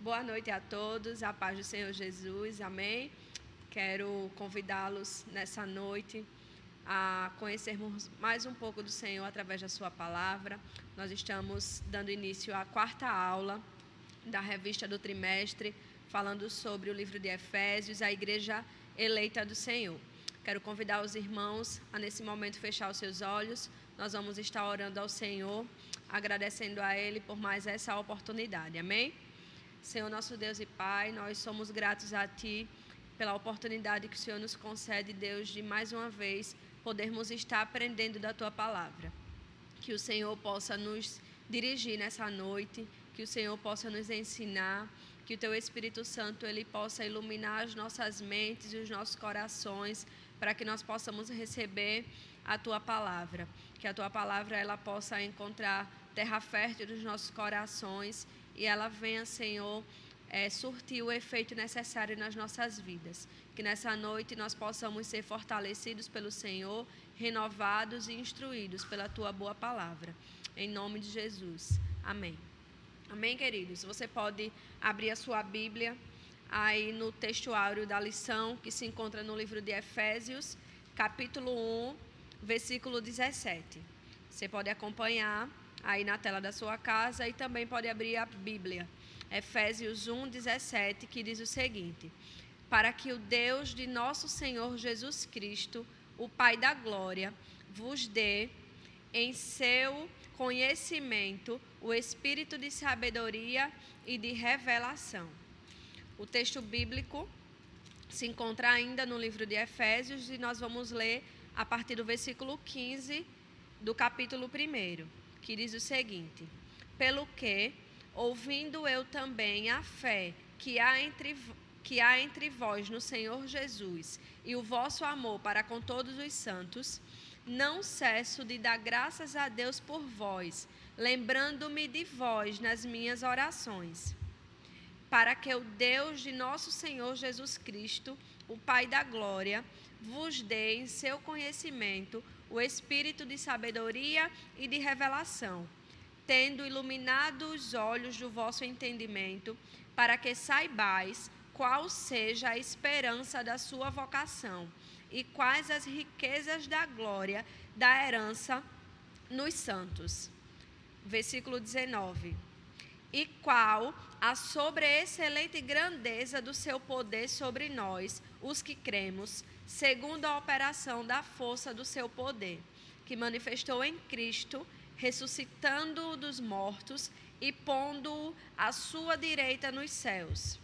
Boa noite a todos, a paz do Senhor Jesus, amém? Quero convidá-los nessa noite a conhecermos mais um pouco do Senhor através da sua palavra. Nós estamos dando início à quarta aula da revista do trimestre, falando sobre o livro de Efésios, a igreja eleita do Senhor. Quero convidar os irmãos a nesse momento fechar os seus olhos. Nós vamos estar orando ao Senhor, agradecendo a Ele por mais essa oportunidade, amém? Senhor nosso Deus e Pai, nós somos gratos a Ti pela oportunidade que o Senhor nos concede, Deus, de mais uma vez podermos estar aprendendo da Tua palavra. Que o Senhor possa nos dirigir nessa noite, que o Senhor possa nos ensinar, que o Teu Espírito Santo ele possa iluminar as nossas mentes e os nossos corações, para que nós possamos receber a Tua palavra. Que a Tua palavra ela possa encontrar terra fértil nos nossos corações e ela venha, Senhor, surtir o efeito necessário nas nossas vidas. Que nessa noite nós possamos ser fortalecidos pelo Senhor, renovados e instruídos pela Tua boa palavra. Em nome de Jesus. Amém. Amém, queridos? Você pode abrir a sua Bíblia aí no texto áureo da lição, que se encontra no livro de Efésios, capítulo 1, versículo 17. Você pode acompanhar aí na tela da sua casa e também pode abrir a Bíblia. Efésios 1, 17, que diz o seguinte: para que o Deus de nosso Senhor Jesus Cristo, o Pai da glória, vos dê em seu conhecimento o espírito de sabedoria e de revelação. O texto bíblico se encontra ainda no livro de Efésios e nós vamos ler a partir do versículo 15 do capítulo 1, que diz o seguinte: pelo que, ouvindo eu também a fé que há entre vós no Senhor Jesus e o vosso amor para com todos os santos, não cesso de dar graças a Deus por vós, lembrando-me de vós nas minhas orações, para que o Deus de nosso Senhor Jesus Cristo, o Pai da glória, vos dê em seu conhecimento o espírito de sabedoria e de revelação, tendo iluminado os olhos do vosso entendimento, para que saibais qual seja a esperança da sua vocação e quais as riquezas da glória da herança nos santos. Versículo 19. E qual a sobreexcelente grandeza do seu poder sobre nós, os que cremos, segundo a operação da força do seu poder, que manifestou em Cristo, ressuscitando-o dos mortos e pondo-o à sua direita nos céus,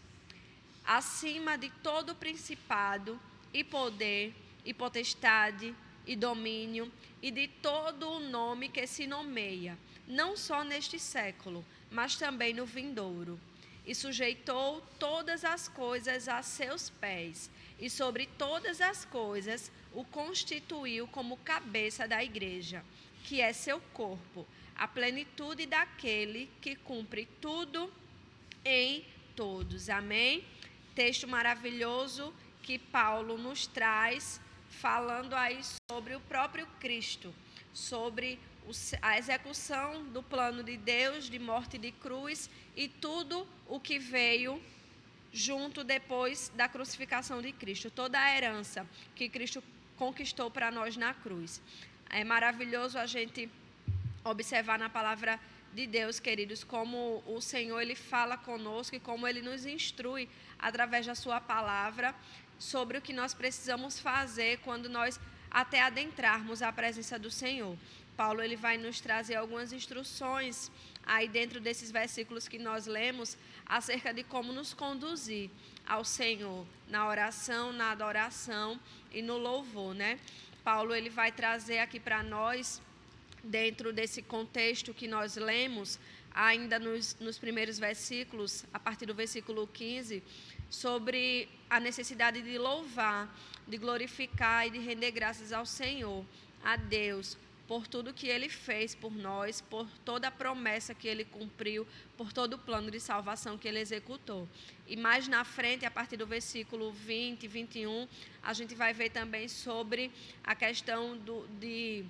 acima de todo principado e poder e potestade e domínio e de todo o nome que se nomeia, não só neste século, mas também no vindouro. E sujeitou todas as coisas a seus pés, e sobre todas as coisas o constituiu como cabeça da igreja, que é seu corpo, a plenitude daquele que cumpre tudo em todos. Amém? Texto maravilhoso que Paulo nos traz, falando aí sobre o próprio Cristo, sobre a execução do plano de Deus, de morte de cruz e tudo o que veio junto depois da crucificação de Cristo, toda a herança que Cristo conquistou para nós na cruz. É maravilhoso a gente observar na palavra de Deus, queridos, como o Senhor ele fala conosco e como ele nos instrui através da sua palavra sobre o que nós precisamos fazer quando nós até adentrarmos a presença do Senhor. Paulo ele vai nos trazer algumas instruções aí dentro desses versículos que nós lemos acerca de como nos conduzir ao Senhor na oração, na adoração e no louvor, né? Paulo ele vai trazer aqui para nós, dentro desse contexto que nós lemos, ainda nos primeiros versículos, a partir do versículo 15, sobre a necessidade de louvar, de glorificar e de render graças ao Senhor, a Deus, por tudo que Ele fez por nós, por toda a promessa que Ele cumpriu, por todo o plano de salvação que Ele executou. E mais na frente, a partir do versículo 20 e 21, a gente vai ver também sobre a questão de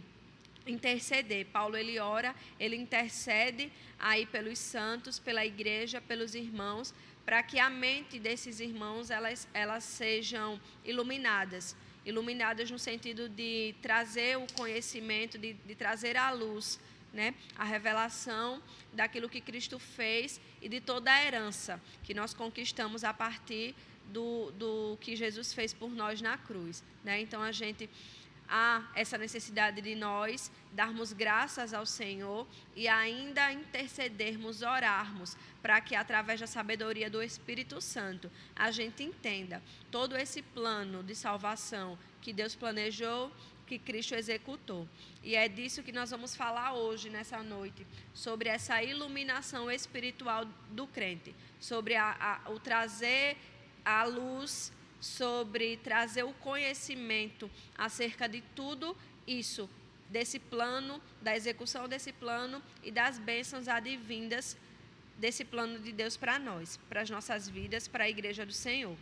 interceder. Paulo, ele ora, ele intercede aí pelos santos, pela igreja, pelos irmãos, para que a mente desses irmãos, elas sejam iluminadas no sentido de trazer o conhecimento, de trazer à luz, né, a revelação daquilo que Cristo fez e de toda a herança que nós conquistamos a partir do que Jesus fez por nós na cruz, né? Então há essa necessidade de nós darmos graças ao Senhor e ainda intercedermos, orarmos, para que através da sabedoria do Espírito Santo a gente entenda todo esse plano de salvação que Deus planejou, que Cristo executou. E é disso que nós vamos falar hoje, nessa noite, sobre essa iluminação espiritual do crente, sobre o trazer a luz, sobre trazer o conhecimento acerca de tudo isso, desse plano, da execução desse plano e das bênçãos advindas desse plano de Deus para nós, para as nossas vidas, para a igreja do Senhor.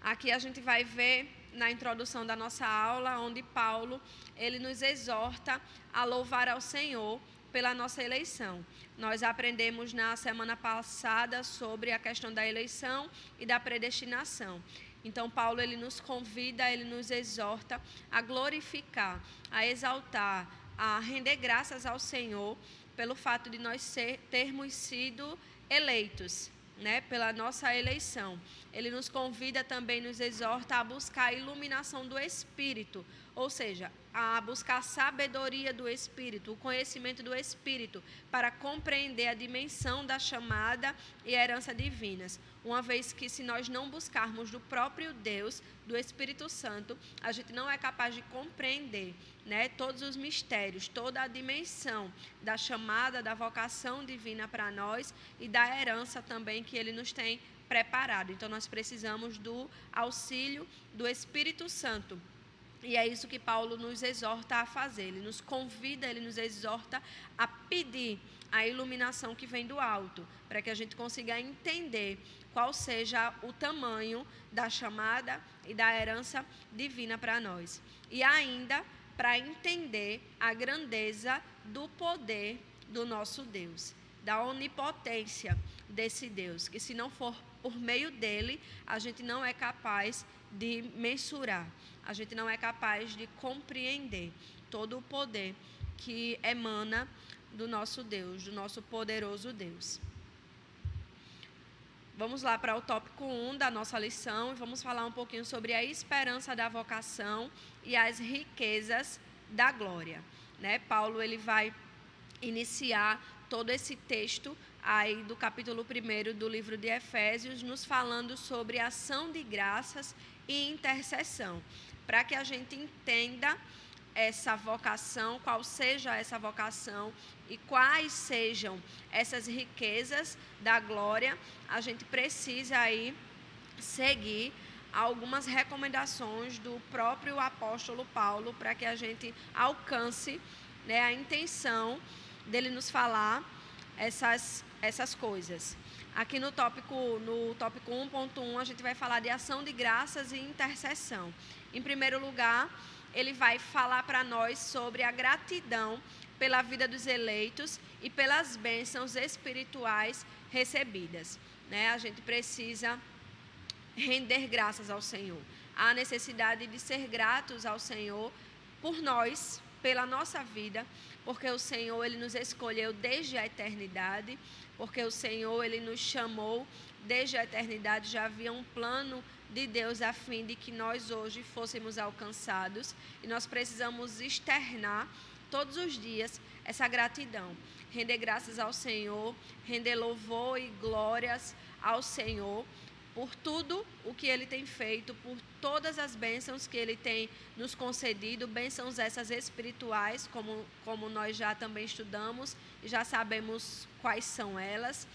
Aqui a gente vai ver na introdução da nossa aula, onde Paulo, ele nos exorta a louvar ao Senhor pela nossa eleição. Nós aprendemos na semana passada sobre a questão da eleição e da predestinação. Então, Paulo, ele nos convida, ele nos exorta a glorificar, a exaltar, a render graças ao Senhor pelo fato de nós termos sido eleitos, né, pela nossa eleição. Ele nos convida também, nos exorta a buscar a iluminação do Espírito, ou seja, a buscar a sabedoria do Espírito, o conhecimento do Espírito, para compreender a dimensão da chamada e herança divinas. Uma vez que, se nós não buscarmos do próprio Deus, do Espírito Santo, a gente não é capaz de compreender, né, todos os mistérios, toda a dimensão da chamada, da vocação divina para nós e da herança também que Ele nos tem preparado. Então, nós precisamos do auxílio do Espírito Santo. E é isso que Paulo nos exorta a fazer. Ele nos convida, ele nos exorta a pedir a iluminação que vem do alto, para que a gente consiga entender qual seja o tamanho da chamada e da herança divina para nós. E ainda para entender a grandeza do poder do nosso Deus, da onipotência desse Deus, que se não for por meio dele, a gente não é capaz de mensurar, a gente não é capaz de compreender todo o poder que emana do nosso Deus, do nosso poderoso Deus. Vamos lá para o tópico 1 da nossa lição e vamos falar um pouquinho sobre a esperança da vocação e as riquezas da glória, né? Paulo, ele vai iniciar todo esse texto aí do capítulo 1 do livro de Efésios, nos falando sobre ação de graças e intercessão, para que a gente entenda essa vocação, qual seja essa vocação e quais sejam essas riquezas da glória. A gente precisa aí seguir algumas recomendações do próprio apóstolo Paulo para que a gente alcance, né, a intenção dele nos falar essas coisas. Aqui no tópico 1.1 a gente vai falar de ação de graças e intercessão. Em primeiro lugar, ele vai falar para nós sobre a gratidão pela vida dos eleitos e pelas bênçãos espirituais recebidas, né? A gente precisa render graças ao Senhor. Há necessidade de ser gratos ao Senhor por nós, pela nossa vida, porque o Senhor, ele nos escolheu desde a eternidade, porque o Senhor, ele nos chamou desde a eternidade. Já havia um plano de Deus a fim de que nós hoje fôssemos alcançados, e nós precisamos externar todos os dias essa gratidão, render graças ao Senhor, render louvor e glórias ao Senhor por tudo o que Ele tem feito, por todas as bênçãos que Ele tem nos concedido, bênçãos essas espirituais, como nós já também estudamos e já sabemos quais são elas,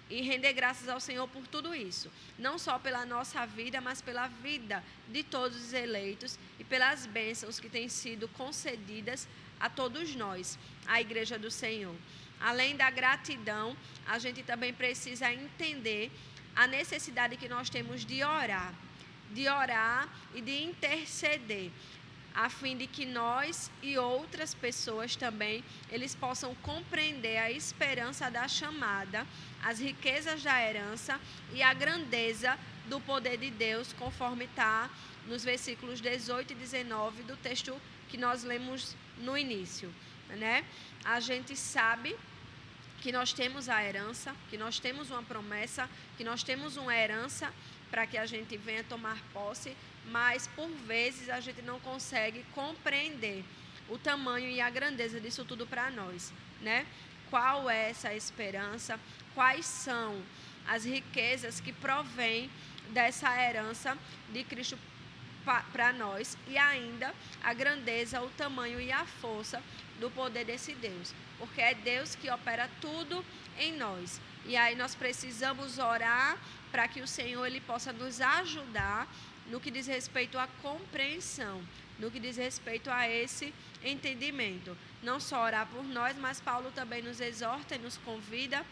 e render graças ao Senhor por tudo isso, não só pela nossa vida, mas pela vida de todos os eleitos e pelas bênçãos que têm sido concedidas a todos nós, a Igreja do Senhor. Além da gratidão, a gente também precisa entender a necessidade que nós temos de orar e de interceder. a fim de que nós e outras pessoas também, eles possam compreender a esperança da chamada, as riquezas da herança e a grandeza do poder de Deus, conforme está nos versículos 18 e 19 do texto que nós lemos no início, né? A gente sabe que nós temos a herança, que nós temos uma promessa, que nós temos uma herança para que a gente venha tomar posse, mas por vezes a gente não consegue compreender o tamanho e a grandeza disso tudo para nós, né? Qual é essa esperança? Quais são as riquezas que provêm dessa herança de Cristo para nós, e ainda a grandeza, o tamanho e a força do poder desse Deus, porque é Deus que opera tudo em nós. E aí nós precisamos orar para que o Senhor ele possa nos ajudar no que diz respeito à compreensão, no que diz respeito a esse entendimento. Não só orar por nós, mas Paulo também nos exorta e nos convida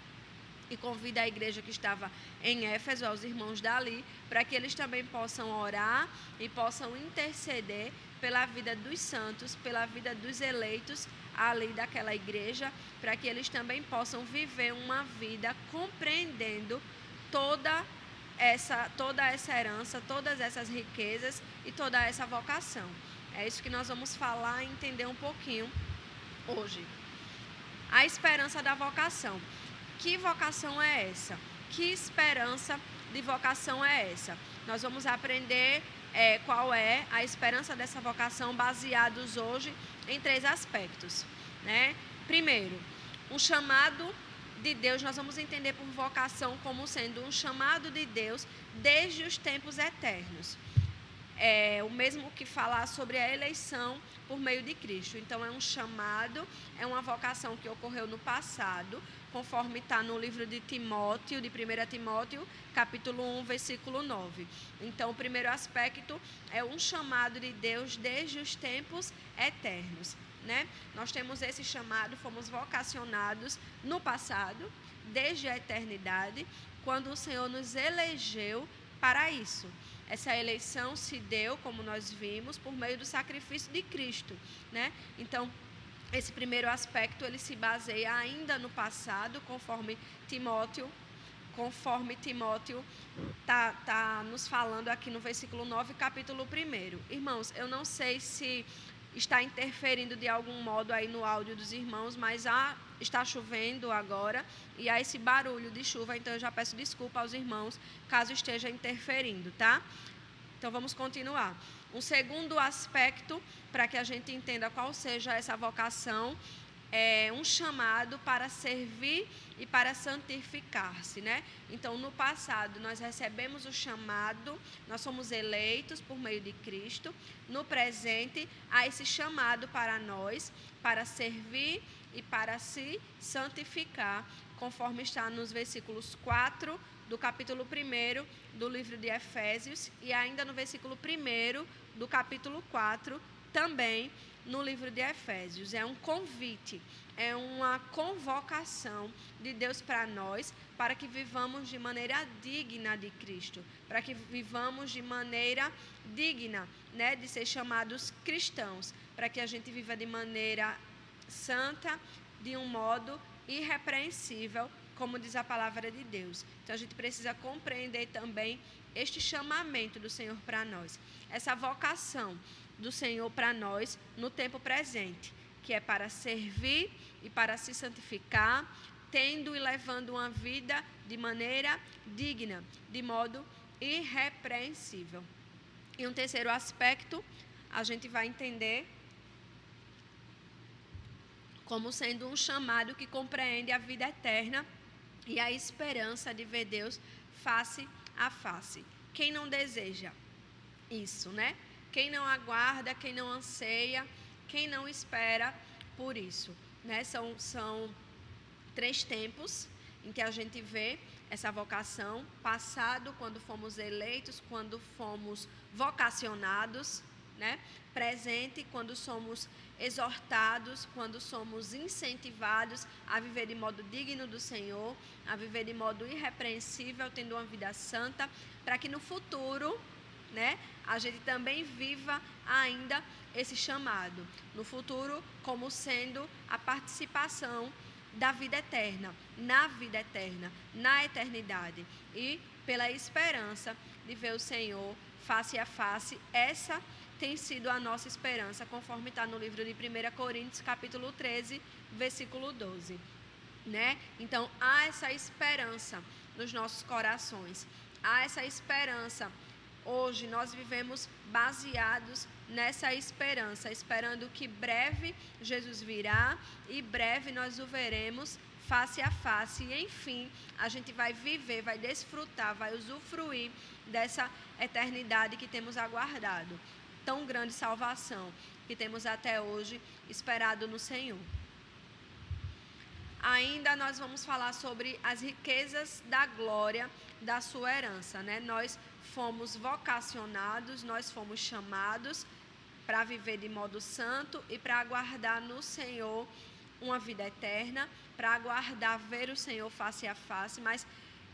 a igreja que estava em Éfeso, aos irmãos dali, para que eles também possam orar e possam interceder pela vida dos santos, pela vida dos eleitos ali daquela igreja, para que eles também possam viver uma vida compreendendo toda essa herança, todas essas riquezas e toda essa vocação. É isso que nós vamos falar e entender um pouquinho hoje. A esperança da vocação. Que vocação é essa? Que esperança de vocação é essa? Nós vamos aprender qual é a esperança dessa vocação, baseados hoje em 3 aspectos, né? Primeiro, o chamado de Deus. Nós vamos entender por vocação como sendo um chamado de Deus desde os tempos eternos. É o mesmo que falar sobre a eleição por meio de Cristo. Então é um chamado, é uma vocação que ocorreu no passado, conforme está no livro de Timóteo, de 1 Timóteo, capítulo 1, versículo 9. Então o primeiro aspecto é um chamado de Deus desde os tempos eternos, né? Nós temos esse chamado, fomos vocacionados no passado, desde a eternidade, quando o Senhor nos elegeu para isso. Essa eleição se deu, como nós vimos, por meio do sacrifício de Cristo, né? Então, esse primeiro aspecto, ele se baseia ainda no passado, conforme Timóteo está nos falando aqui no versículo 9, capítulo 1. Irmãos, eu não sei se está interferindo de algum modo aí no áudio dos irmãos, mas está chovendo agora e há esse barulho de chuva, então eu já peço desculpa aos irmãos caso esteja interferindo, tá? Então vamos continuar. Um segundo aspecto, para que a gente entenda qual seja essa vocação, é um chamado para servir e para santificar-se, né? Então, no passado, nós recebemos o chamado, nós somos eleitos por meio de Cristo. No presente, há esse chamado para nós, para servir e para se santificar, conforme está nos versículos 4 do capítulo 1 do livro de Efésios e ainda no versículo 1 do capítulo 4, também no livro de Efésios. É um convite, é uma convocação de Deus para nós, para que vivamos de maneira digna de Cristo, para que vivamos de maneira digna, né, de ser chamados cristãos, para que a gente viva de maneira santa, de um modo irrepreensível, como diz a palavra de Deus. Então a gente precisa compreender também este chamamento do Senhor para nós, essa vocação do Senhor para nós no tempo presente, que é para servir e para se santificar, tendo e levando uma vida de maneira digna, de modo irrepreensível. E um terceiro aspecto, a gente vai entender como sendo um chamado que compreende a vida eterna e a esperança de ver Deus face a face. Quem não deseja isso, né? Quem não aguarda, quem não anseia, quem não espera por isso, né? São 3 tempos em que a gente vê essa vocação: passado, quando fomos eleitos, quando fomos vocacionados, né? Presente, quando somos exortados, quando somos incentivados a viver de modo digno do Senhor, a viver de modo irrepreensível, tendo uma vida santa, para que no futuro né, a gente também viva ainda esse chamado no futuro, como sendo a participação da vida eterna, na eternidade, e pela esperança de ver o Senhor face a face. Essa tem sido a nossa esperança, conforme está no livro de 1 Coríntios, capítulo 13, versículo 12. Né? Então, há essa esperança nos nossos corações, há essa esperança. Hoje nós vivemos baseados nessa esperança, esperando que breve Jesus virá e breve nós o veremos face a face. E enfim, a gente vai viver, vai desfrutar, vai usufruir dessa eternidade que temos aguardado. Tão grande salvação que temos até hoje esperado no Senhor. Ainda nós vamos falar sobre as riquezas da glória da sua herança, né? Nós fomos vocacionados, nós fomos chamados para viver de modo santo e para aguardar no Senhor uma vida eterna, para aguardar ver o Senhor face a face. Mas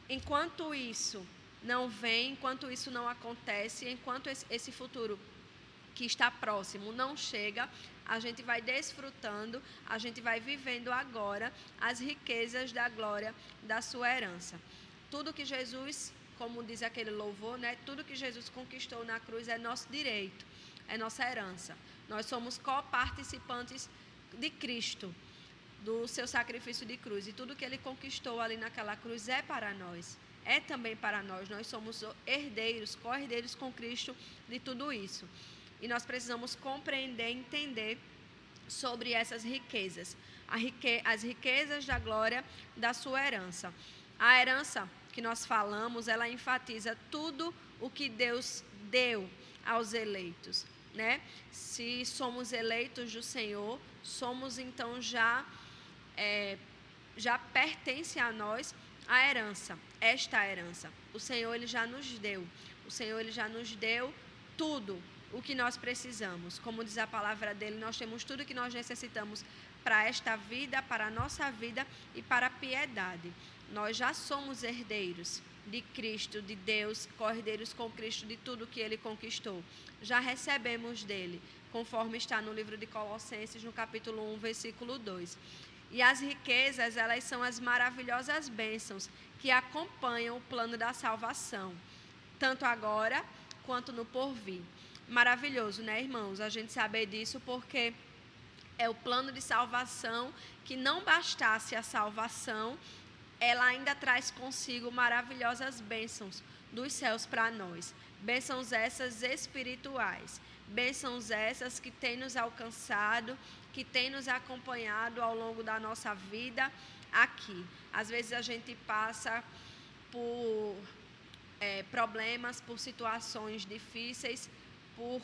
enquanto isso não vem, enquanto isso não acontece, enquanto esse futuro que está próximo não chega, a gente vai desfrutando, a gente vai vivendo agora as riquezas da glória da sua herança. Tudo que Jesus, como diz aquele louvor, né? Tudo que Jesus conquistou na cruz é nosso direito, é nossa herança. Nós somos coparticipantes de Cristo, do seu sacrifício de cruz, e tudo que ele conquistou ali naquela cruz é para nós, é também para nós. Nós somos herdeiros, co-herdeiros com Cristo de tudo isso. E nós precisamos compreender, entender sobre essas riquezas, as riquezas da glória da sua herança. A herança que nós falamos, ela enfatiza tudo o que Deus deu aos eleitos, né? Se somos eleitos do Senhor, somos então já pertence a nós a herança, esta herança. O Senhor, ele já nos deu. O Senhor, ele já nos deu tudo o que nós precisamos. Como diz a palavra dele, nós temos tudo o que nós necessitamos para esta vida, para a nossa vida e para a piedade. Nós já somos herdeiros de Cristo, de Deus, co-herdeiros com Cristo de tudo que ele conquistou. Já recebemos dele, conforme está no livro de Colossenses, no capítulo 1, versículo 2. E as riquezas, elas são as maravilhosas bênçãos que acompanham o plano da salvação, tanto agora quanto no porvir. Maravilhoso, né, irmãos? A gente saber disso, porque é o plano de salvação que, não bastasse a salvação, ela ainda traz consigo maravilhosas bênçãos dos céus para nós. Bênçãos essas espirituais, bênçãos essas que têm nos alcançado, que têm nos acompanhado ao longo da nossa vida aqui. Às vezes a gente passa por problemas, por situações difíceis, por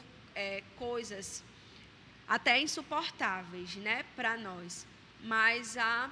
coisas até insuportáveis, né, para nós. Mas há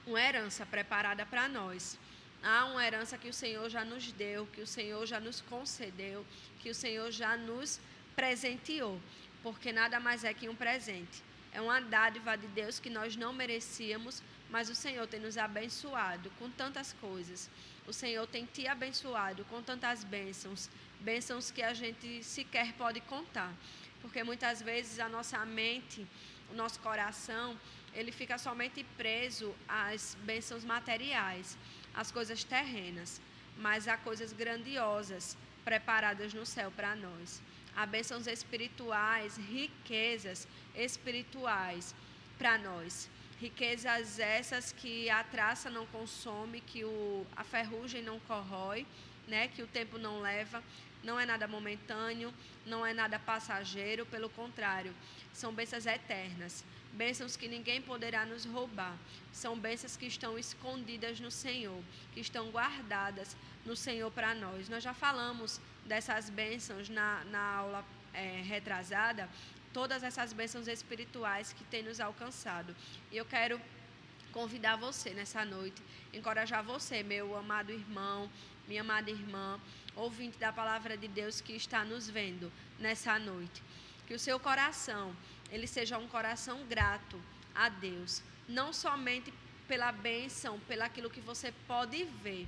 uma herança preparada para nós. Há uma herança que o Senhor já nos deu, que o Senhor já nos concedeu, que o Senhor já nos presenteou. Porque nada mais é que um presente. É uma dádiva de Deus que nós não merecíamos, mas o Senhor tem nos abençoado com tantas coisas. O Senhor tem te abençoado com tantas bênçãos, bênçãos que a gente sequer pode contar. Porque muitas vezes a nossa mente, o nosso coração, ele fica somente preso às bênçãos materiais, às coisas terrenas. Mas há coisas grandiosas preparadas no céu para nós. Há bênçãos espirituais, riquezas espirituais para nós. Riquezas essas que a traça não consome, que a ferrugem não corrói, né? Que o tempo não leva. Não é nada momentâneo, não é nada passageiro, pelo contrário, são bênçãos eternas, bênçãos que ninguém poderá nos roubar, são bênçãos que estão escondidas no Senhor, que estão guardadas no Senhor para nós. Nós já falamos dessas bênçãos na aula retrasada, todas essas bênçãos espirituais que têm nos alcançado. E eu quero convidar você nessa noite, encorajar você, meu amado irmão, minha amada irmã, ouvinte da palavra de Deus que está nos vendo nessa noite. Que o seu coração, ele seja um coração grato a Deus, não somente pela bênção, pelaquilo que você pode ver,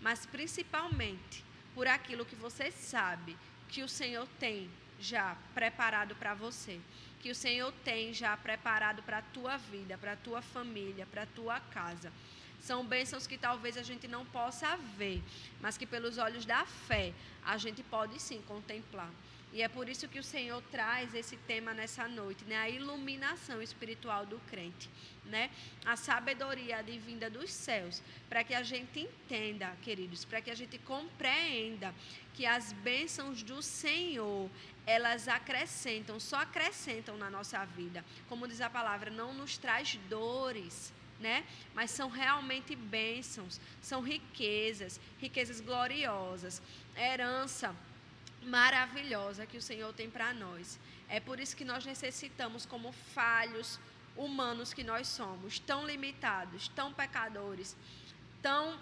mas principalmente por aquilo que você sabe que o Senhor tem já preparado para você, que o Senhor tem já preparado para a tua vida, para a tua família, para a tua casa. São bênçãos que talvez a gente não possa ver, mas que pelos olhos da fé a gente pode sim contemplar. E é por isso que o Senhor traz esse tema nessa noite, né? A iluminação espiritual do crente, né? A sabedoria advinda dos céus, para que a gente entenda, queridos, para que a gente compreenda que as bênçãos do Senhor, elas acrescentam, só acrescentam na nossa vida. Como diz a palavra, não nos traz dores, né? Mas são realmente bênçãos, são riquezas, riquezas gloriosas, herança maravilhosa que o Senhor tem para nós. É por isso que nós necessitamos, como falhos humanos que nós somos, tão limitados, tão pecadores, tão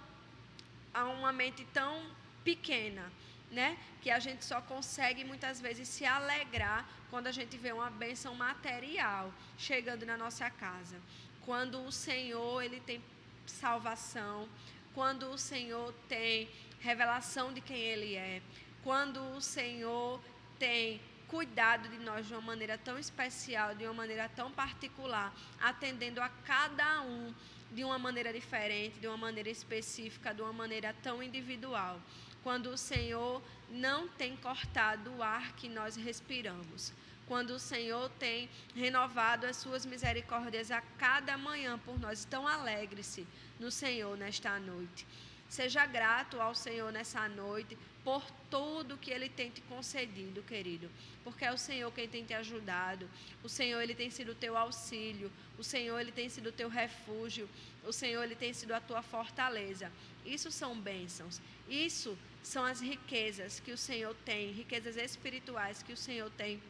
a uma mente tão pequena, né? Que a gente só consegue muitas vezes se alegrar quando a gente vê uma bênção material chegando na nossa casa. Quando o Senhor, ele tem salvação, quando o Senhor tem revelação de quem ele é, quando o Senhor tem cuidado de nós de uma maneira tão especial, de uma maneira tão particular, atendendo a cada um de uma maneira diferente, de uma maneira específica, de uma maneira tão individual. Quando o Senhor não tem cortado o ar que nós respiramos. Quando o Senhor tem renovado as suas misericórdias a cada manhã por nós. Então alegre-se no Senhor nesta noite. Seja grato ao Senhor nessa noite por tudo que Ele tem te concedido, querido. Porque é o Senhor quem tem te ajudado. O Senhor, Ele tem sido o teu auxílio. O Senhor, Ele tem sido o teu refúgio. O Senhor, Ele tem sido a tua fortaleza. Isso são bênçãos. Isso são as riquezas que o Senhor tem, riquezas espirituais que o Senhor tem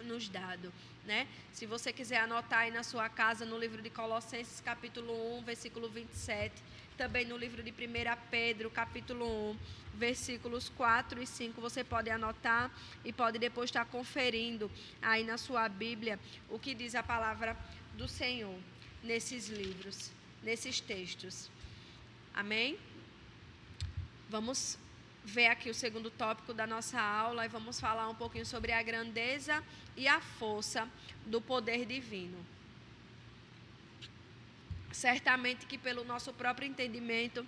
nos dado, né? Se você quiser anotar aí na sua casa, no livro de Colossenses, capítulo 1, versículo 27, também no livro de 1 Pedro, capítulo 1, versículos 4 e 5, você pode anotar e pode depois estar conferindo aí na sua Bíblia o que diz a palavra do Senhor nesses livros, nesses textos. Amém? Vamos ver aqui o segundo tópico da nossa aula e vamos falar um pouquinho sobre a grandeza e a força do poder divino. Certamente que pelo nosso próprio entendimento,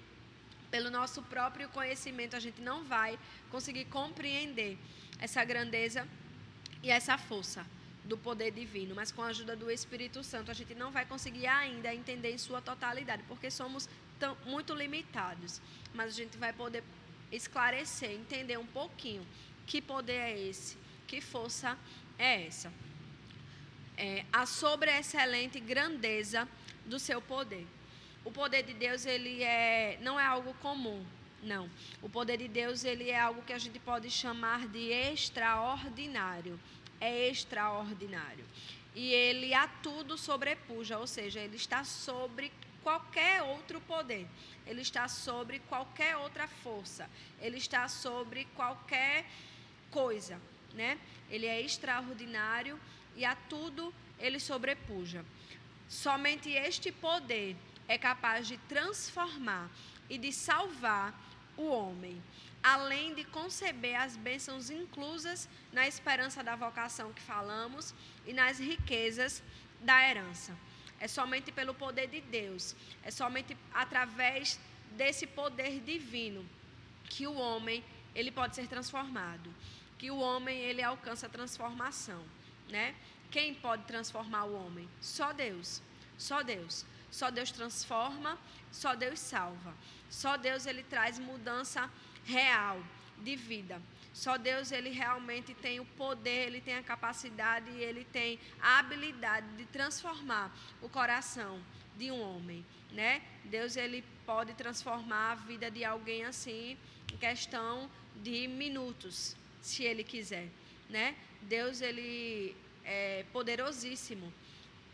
pelo nosso próprio conhecimento, a gente não vai conseguir compreender essa grandeza e essa força do poder divino, mas com a ajuda do Espírito Santo a gente não vai conseguir ainda entender em sua totalidade, porque somos muito limitados, mas a gente vai poder esclarecer, entender um pouquinho que poder é esse, que força é essa. A sobreexcelente grandeza do seu poder. O poder de Deus, ele não é algo comum, não. O poder de Deus, ele é algo que a gente pode chamar de extraordinário. É extraordinário. E ele a tudo sobrepuja, ou seja, ele está sobre qualquer outro poder. Ele está sobre qualquer outra força. Ele está sobre qualquer coisa, né? Ele é extraordinário e a tudo ele sobrepuja. Somente este poder é capaz de transformar e de salvar o homem, além de conceber as bênçãos inclusas na esperança da vocação que falamos e nas riquezas da herança. É somente pelo poder de Deus, é somente através desse poder divino que o homem ele pode ser transformado, que o homem ele alcança a transformação, né? Quem pode transformar o homem? Só Deus, só Deus. Só Deus transforma, só Deus salva. Só Deus ele traz mudança real de vida. Só Deus ele realmente tem o poder, ele tem a capacidade e ele tem a habilidade de transformar o coração de um homem, né? Deus ele pode transformar a vida de alguém assim em questão de minutos, se ele quiser, né? Deus ele é poderosíssimo.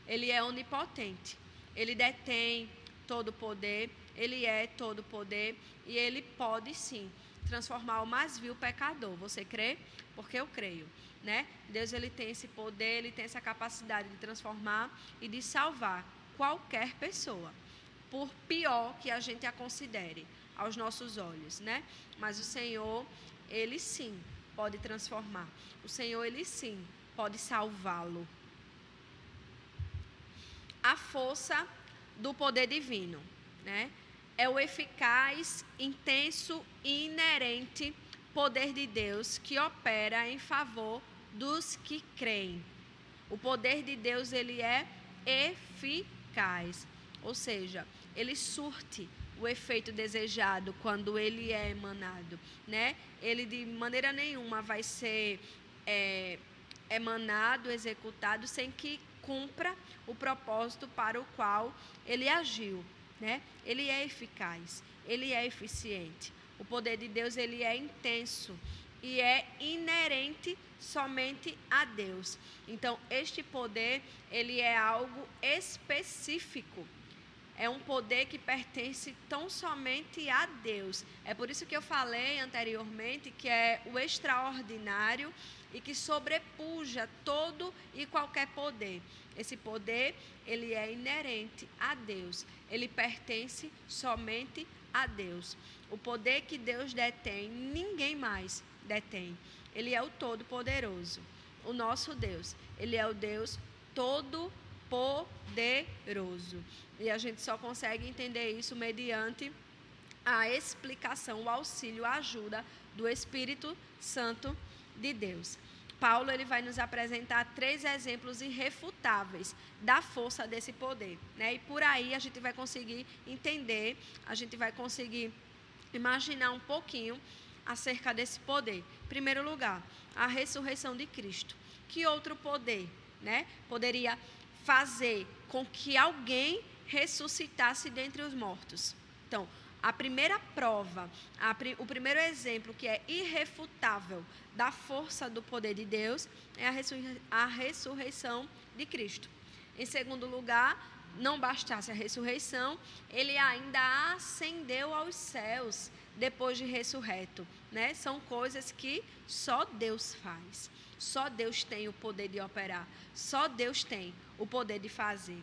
Ele é onipotente. Ele detém todo o poder, ele é todo o poder e ele pode sim transformar o mais vil pecador. Você crê? Porque eu creio, né? Deus ele tem esse poder, ele tem essa capacidade de transformar e de salvar qualquer pessoa, por pior que a gente a considere aos nossos olhos, né? Mas o Senhor, ele sim, pode transformar. O Senhor, Ele sim, pode salvá-lo. A força do poder divino, né? É o eficaz, intenso e inerente poder de Deus que opera em favor dos que creem. O poder de Deus, ele é eficaz, ou seja, ele surte o efeito desejado quando ele é emanado, né? Ele de maneira nenhuma vai ser emanado, executado, sem que cumpra o propósito para o qual ele agiu, né? Ele é eficaz, ele é eficiente. O poder de Deus, ele é intenso e é inerente somente a Deus. Então, este poder, ele é algo específico. É um poder que pertence tão somente a Deus. É por isso que eu falei anteriormente que é o extraordinário e que sobrepuja todo e qualquer poder. Esse poder, ele é inerente a Deus. Ele pertence somente a Deus. O poder que Deus detém, ninguém mais detém. Ele é o Todo-Poderoso. O nosso Deus, ele é o Deus Todo-Poderoso. E a gente só consegue entender isso mediante a explicação, o auxílio, a ajuda do Espírito Santo de Deus. Paulo, ele vai nos apresentar 3 exemplos irrefutáveis da força desse poder, né? E por aí a gente vai conseguir entender, a gente vai conseguir imaginar um pouquinho acerca desse poder. Em primeiro lugar, a ressurreição de Cristo. Que outro poder, né, poderia fazer com que alguém ressuscitasse dentre os mortos? Então, a primeira prova, o primeiro exemplo que é irrefutável da força do poder de Deus é a ressurreição de Cristo. Em segundo lugar, não bastasse a ressurreição, ele ainda ascendeu aos céus depois de ressurreto, né? São coisas que só Deus faz. Só Deus tem o poder de operar. Só Deus tem o poder de fazer.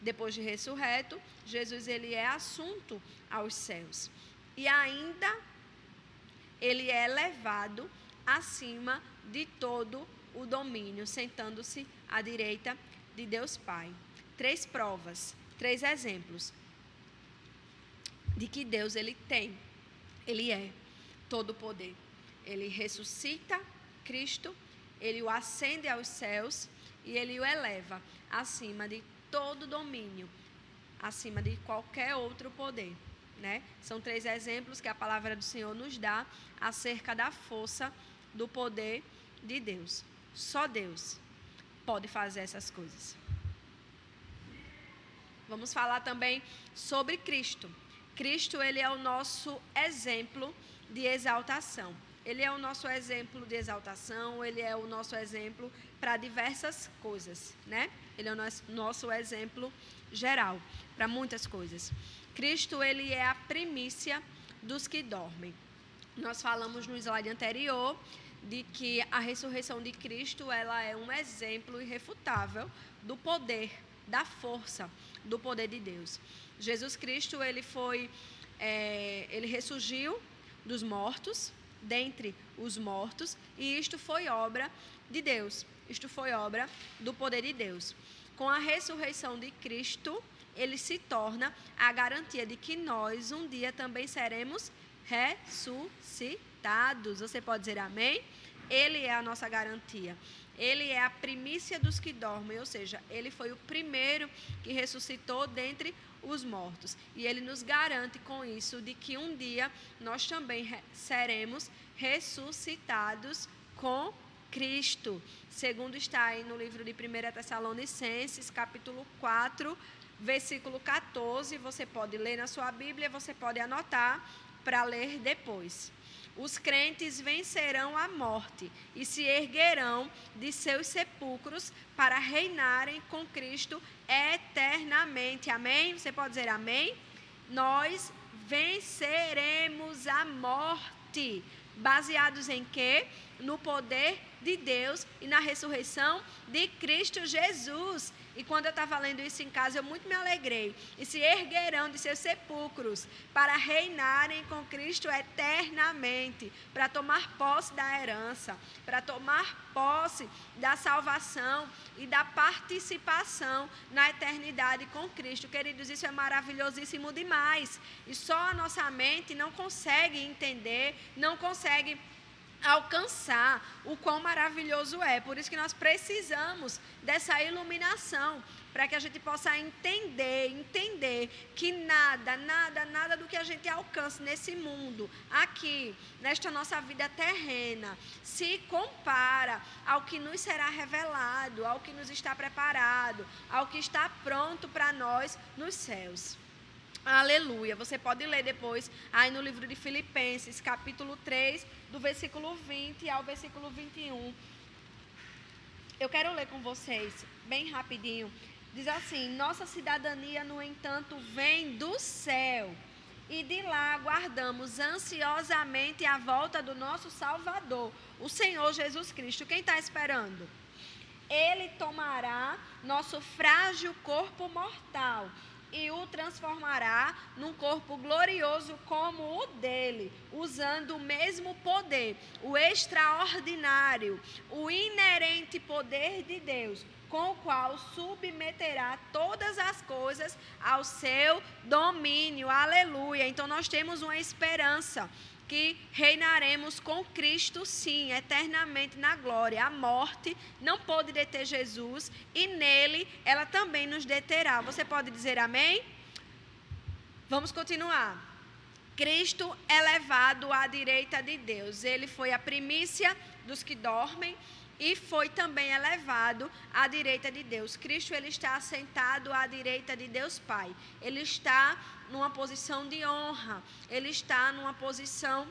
Depois de ressurreto, Jesus, ele é assunto aos céus. E ainda ele é levado acima de todo o domínio, sentando-se à direita de Deus Pai. 3 provas, 3 exemplos de que Deus, ele é todo o poder. Ele ressuscita Cristo, ele o ascende aos céus e ele o eleva acima de todo domínio, acima de qualquer outro poder, né? São 3 exemplos que a palavra do Senhor nos dá acerca da força do poder de Deus. Só Deus pode fazer essas coisas. Vamos falar também sobre Cristo. Cristo, ele é o nosso exemplo de exaltação. Ele é o nosso exemplo de exaltação, ele é o nosso exemplo para diversas coisas, né? Ele é o nosso exemplo geral para muitas coisas. Cristo, ele é a primícia dos que dormem. Nós falamos no slide anterior de que a ressurreição de Cristo, ela é um exemplo irrefutável do poder, da força do poder de Deus. Jesus Cristo, ele ressurgiu dos mortos, dentre os mortos, e isto foi obra de Deus, isto foi obra do poder de Deus. Com a ressurreição de Cristo, ele se torna a garantia de que nós um dia também seremos ressuscitados. Você pode dizer amém? Ele é a nossa garantia. Ele é a primícia dos que dormem, ou seja, ele foi o primeiro que ressuscitou dentre os mortos. E ele nos garante com isso de que um dia nós também seremos ressuscitados com Cristo. Segundo está aí no livro de 1 Tessalonicenses, capítulo 4, versículo 14. Você pode ler na sua Bíblia, você pode anotar para ler depois. Os crentes vencerão a morte e se erguerão de seus sepulcros para reinarem com Cristo eternamente. Amém? Você pode dizer amém? Nós venceremos a morte. Baseados em quê? No poder de Deus e na ressurreição de Cristo Jesus. E quando eu estava lendo isso em casa, eu muito me alegrei. E se erguerão de seus sepulcros para reinarem com Cristo eternamente, para tomar posse da herança, para tomar posse da salvação e da participação na eternidade com Cristo. Queridos, isso é maravilhosíssimo demais. E só a nossa mente não consegue entender, não consegue alcançar o quão maravilhoso é. Por isso que nós precisamos dessa iluminação, para que a gente possa entender que nada do que a gente alcança nesse mundo, aqui, nesta nossa vida terrena, se compara ao que nos será revelado, ao que nos está preparado, ao que está pronto para nós nos céus. Aleluia. Você pode ler depois aí no livro de Filipenses, capítulo 3, do versículo 20 ao versículo 21. Eu quero ler com vocês, bem rapidinho. Diz assim: nossa cidadania, no entanto, vem do céu, e de lá aguardamos ansiosamente a volta do nosso Salvador, o Senhor Jesus Cristo. Quem está esperando? Ele tomará nosso frágil corpo mortal e o transformará num corpo glorioso como o dele, usando o mesmo poder, o extraordinário, o inerente poder de Deus, com o qual submeterá todas as coisas ao seu domínio. Aleluia! Então nós temos uma esperança, que reinaremos com Cristo, sim, eternamente na glória. A morte não pôde deter Jesus e nele ela também nos deterá. Você pode dizer amém? Vamos continuar. Cristo é levado à direita de Deus. Ele foi a primícia dos que dormem e foi também elevado à direita de Deus. Cristo, ele está assentado à direita de Deus Pai. Ele está numa posição de honra. Ele está numa posição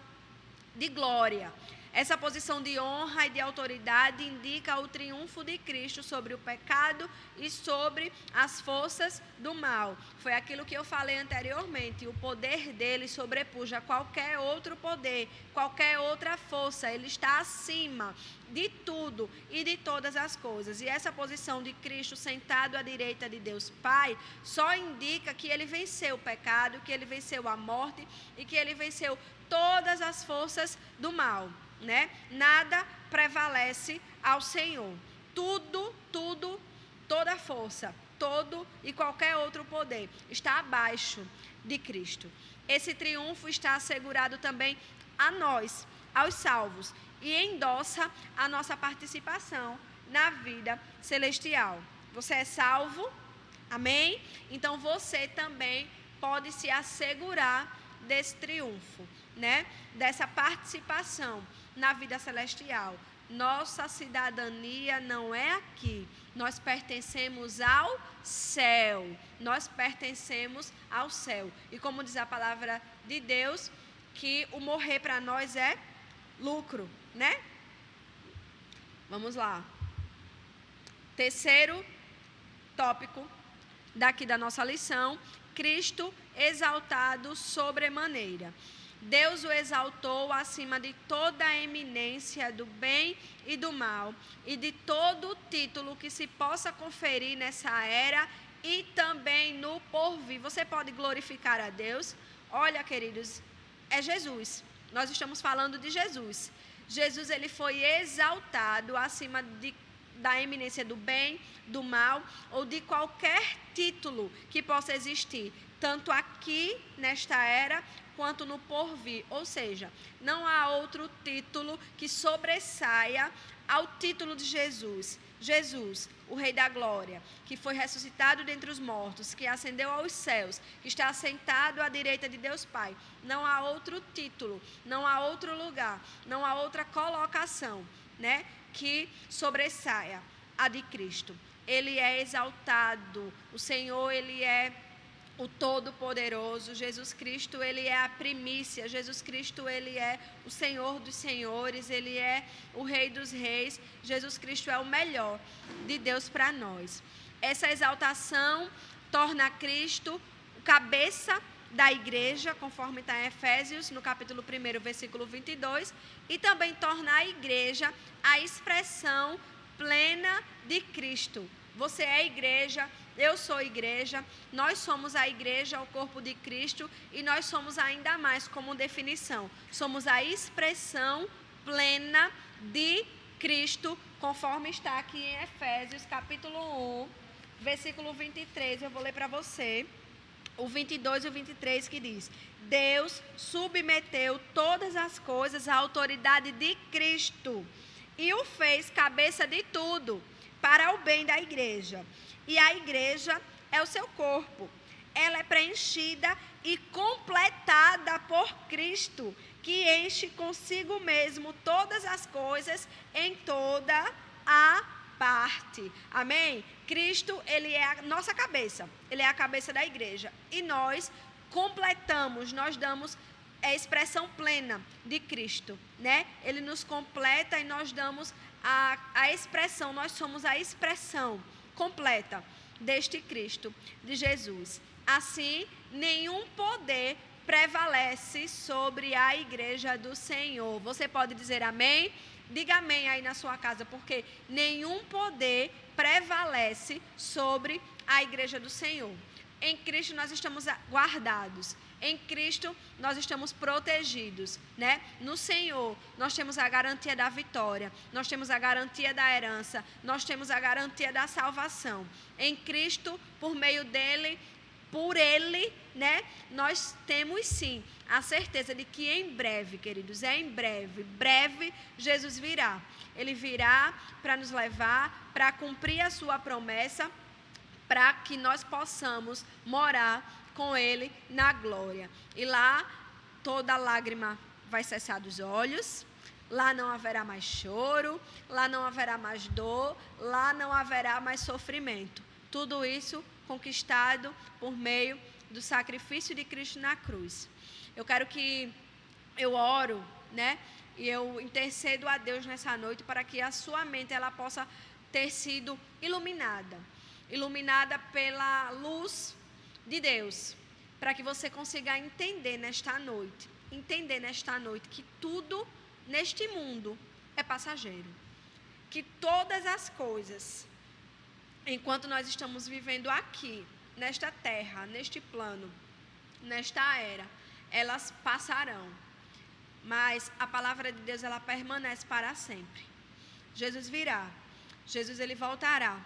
de glória. Essa posição de honra e de autoridade indica o triunfo de Cristo sobre o pecado e sobre as forças do mal. Foi aquilo que eu falei anteriormente. O poder dele sobrepuja qualquer outro poder, qualquer outra força. Ele está acima de tudo e de todas as coisas. E essa posição de Cristo sentado à direita de Deus Pai só indica que ele venceu o pecado, que ele venceu a morte e que ele venceu todas as forças do mal. Né? Nada prevalece ao Senhor. Tudo, toda força, todo e qualquer outro poder está abaixo de Cristo. Esse triunfo está assegurado também a nós, aos salvos, e endossa a nossa participação na vida celestial. Você é salvo? Amém? Então você também pode se assegurar desse triunfo, né? Dessa participação na vida celestial. Nossa cidadania não é aqui. Nós pertencemos ao céu. Nós pertencemos ao céu. E como diz a palavra de Deus, que o morrer para nós é lucro, né? Vamos lá. Terceiro tópico daqui da nossa lição: Cristo exaltado sobremaneira. Deus o exaltou acima de toda a eminência do bem e do mal e de todo o título que se possa conferir nessa era e também no porvir. Você pode glorificar a Deus? Olha, queridos, é Jesus. Nós estamos falando de Jesus. Jesus, ele foi exaltado acima da eminência do bem, do mal ou de qualquer título que possa existir, tanto aqui nesta era quanto no porvir. Ou seja, não há outro título que sobressaia ao título de Jesus. Jesus, o Rei da Glória, que foi ressuscitado dentre os mortos, que ascendeu aos céus, que está assentado à direita de Deus Pai. Não há outro título, não há outro lugar, não há outra colocação, né, que sobressaia a de Cristo. Ele é exaltado. O Senhor, ele é o Todo-Poderoso. Jesus Cristo, ele é a primícia. Jesus Cristo, ele é o Senhor dos Senhores. Ele é o Rei dos Reis. Jesus Cristo é o melhor de Deus para nós. Essa exaltação torna Cristo o cabeça da igreja, conforme está em Efésios, no capítulo 1, versículo 22, e também torna a igreja a expressão plena de Cristo. Você é igreja, eu sou igreja, nós somos a igreja, o corpo de Cristo, e nós somos ainda mais como definição. Somos a expressão plena de Cristo, conforme está aqui em Efésios, capítulo 1, versículo 23. Eu vou ler para você o 22 e o 23, que diz: Deus submeteu todas as coisas à autoridade de Cristo e o fez cabeça de tudo para o bem da igreja. E a igreja é o seu corpo. Ela é preenchida e completada por Cristo, que enche consigo mesmo todas as coisas em toda a parte. Amém? Cristo, ele é a nossa cabeça. Ele é a cabeça da igreja. E nós completamos, nós damos a expressão plena de Cristo, né? Ele nos completa e nós damos a expressão, nós somos a expressão completa deste Cristo, de Jesus. Assim, nenhum poder prevalece sobre a igreja do Senhor. Você pode dizer amém? Diga amém aí na sua casa, porque nenhum poder prevalece sobre a igreja do Senhor. Em Cristo nós estamos guardados. Em Cristo nós estamos protegidos, né? No Senhor nós temos a garantia da vitória, nós temos a garantia da herança, nós temos a garantia da salvação. Em Cristo, por meio dele, por ele, né? Nós temos sim a certeza de que em breve, queridos, em breve Jesus virá. Ele virá para nos levar, para cumprir a sua promessa, para que nós possamos morar com ele na glória. E lá toda lágrima vai cessar dos olhos, lá não haverá mais choro, lá não haverá mais dor, lá não haverá mais sofrimento. Tudo isso conquistado por meio do sacrifício de Cristo na cruz. Eu quero que eu oro, né? E eu intercedo a Deus nessa noite para que a sua mente ela possa ter sido iluminada pela luz de Deus, para que você consiga entender nesta noite que tudo neste mundo é passageiro, que todas as coisas, enquanto nós estamos vivendo aqui, nesta terra, neste plano, nesta era, elas passarão, mas a palavra de Deus ela permanece para sempre. Jesus virá, Jesus ele voltará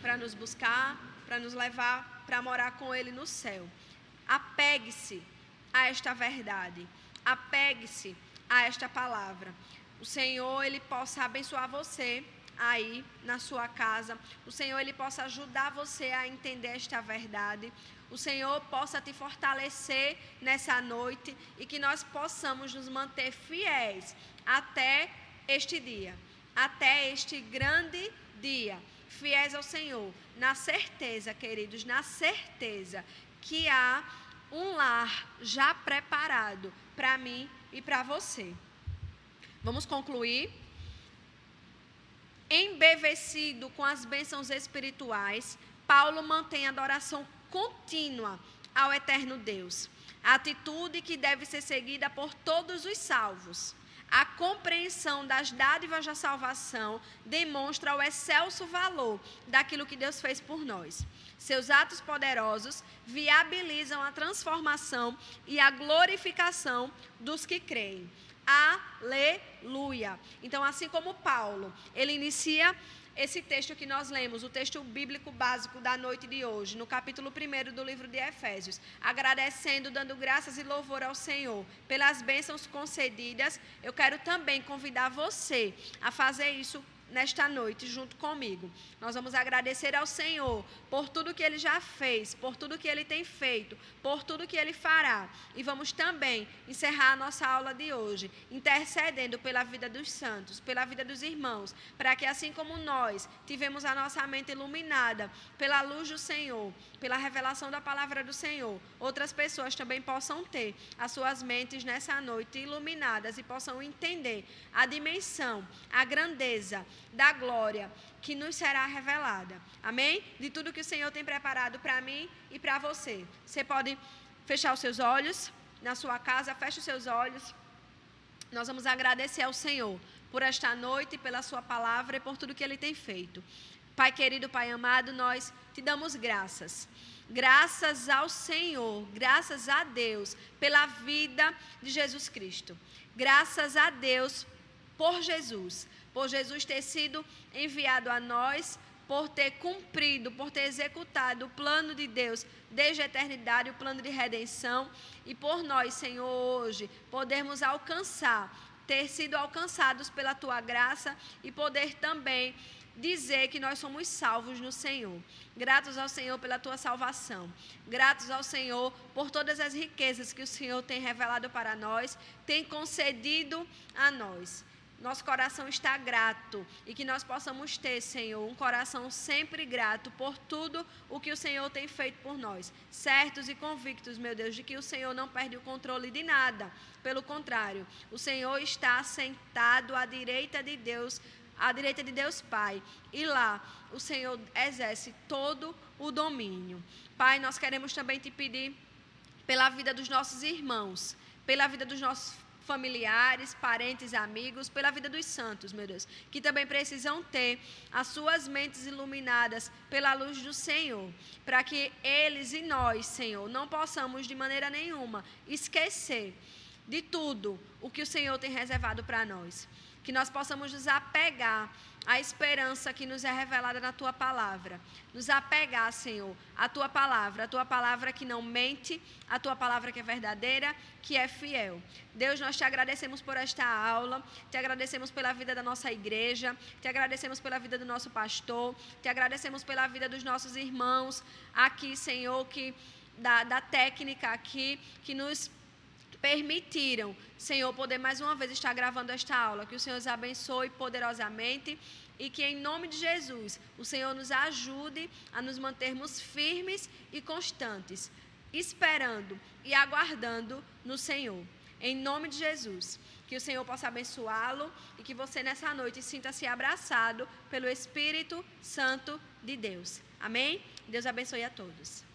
para nos buscar, para nos levar, para morar com ele no céu. Apegue-se a esta verdade, apegue-se a esta palavra. O Senhor, ele possa abençoar você aí na sua casa. O Senhor, ele possa ajudar você a entender esta verdade. O Senhor possa te fortalecer nessa noite e que nós possamos nos manter fiéis até este dia, até este grande dia. Fiéis ao Senhor, na certeza, queridos, na certeza que há um lar já preparado para mim e para você. Vamos concluir. Embevecido com as bênçãos espirituais, Paulo mantém a adoração contínua ao eterno Deus, a atitude que deve ser seguida por todos os salvos. A compreensão das dádivas da salvação demonstra o excelso valor daquilo que Deus fez por nós. Seus atos poderosos viabilizam a transformação e a glorificação dos que creem. Aleluia! Então, assim como Paulo, ele inicia esse texto que nós lemos, o texto bíblico básico da noite de hoje, no capítulo 1 do livro de Efésios, agradecendo, dando graças e louvor ao Senhor pelas bênçãos concedidas. Eu quero também convidar você a fazer isso nesta noite junto comigo. Nós vamos agradecer ao Senhor por tudo que Ele já fez, por tudo que Ele tem feito, por tudo que Ele fará. E vamos também encerrar a nossa aula de hoje, intercedendo pela vida dos santos, pela vida dos irmãos, para que assim como nós tivemos a nossa mente iluminada pela luz do Senhor, pela revelação da palavra do Senhor, outras pessoas também possam ter as suas mentes nessa noite iluminadas e possam entender a dimensão, a grandeza da glória que nos será revelada. Amém? De tudo que o Senhor tem preparado para mim e para você. Você pode fechar os seus olhos na sua casa, feche os seus olhos. Nós vamos agradecer ao Senhor por esta noite, pela sua palavra e por tudo que Ele tem feito. Pai querido, Pai amado, nós te damos graças. Graças ao Senhor, graças a Deus pela vida de Jesus Cristo. Graças a Deus por Jesus ter sido enviado a nós, por ter cumprido, por ter executado o plano de Deus desde a eternidade, o plano de redenção, e por nós, Senhor, hoje, podermos ter sido alcançados pela Tua graça e poder também dizer que nós somos salvos no Senhor. Gratos ao Senhor pela Tua salvação. Gratos ao Senhor por todas as riquezas que o Senhor tem revelado para nós, tem concedido a nós. Nosso coração está grato e que nós possamos ter, Senhor, um coração sempre grato por tudo o que o Senhor tem feito por nós. Certos e convictos, meu Deus, de que o Senhor não perde o controle de nada. Pelo contrário, o Senhor está sentado à direita de Deus Pai, e lá o Senhor exerce todo o domínio. Pai, nós queremos também te pedir pela vida dos nossos irmãos, pela vida dos nossos familiares, parentes, amigos, pela vida dos santos, meu Deus, que também precisam ter as suas mentes iluminadas pela luz do Senhor, para que eles e nós, Senhor, não possamos de maneira nenhuma esquecer de tudo o que o Senhor tem reservado para nós. Que nós possamos nos apegar à esperança que nos é revelada na Tua palavra. Nos apegar, Senhor, à Tua palavra que não mente, a Tua palavra que é verdadeira, que é fiel. Deus, nós te agradecemos por esta aula, te agradecemos pela vida da nossa igreja, te agradecemos pela vida do nosso pastor, te agradecemos pela vida dos nossos irmãos aqui, Senhor, da técnica aqui, que nos permitiram, Senhor, poder mais uma vez estar gravando esta aula. Que o Senhor os abençoe poderosamente e que, em nome de Jesus, o Senhor nos ajude a nos mantermos firmes e constantes, esperando e aguardando no Senhor. Em nome de Jesus, que o Senhor possa abençoá-lo e que você nessa noite sinta-se abraçado pelo Espírito Santo de Deus. Amém? Deus abençoe a todos.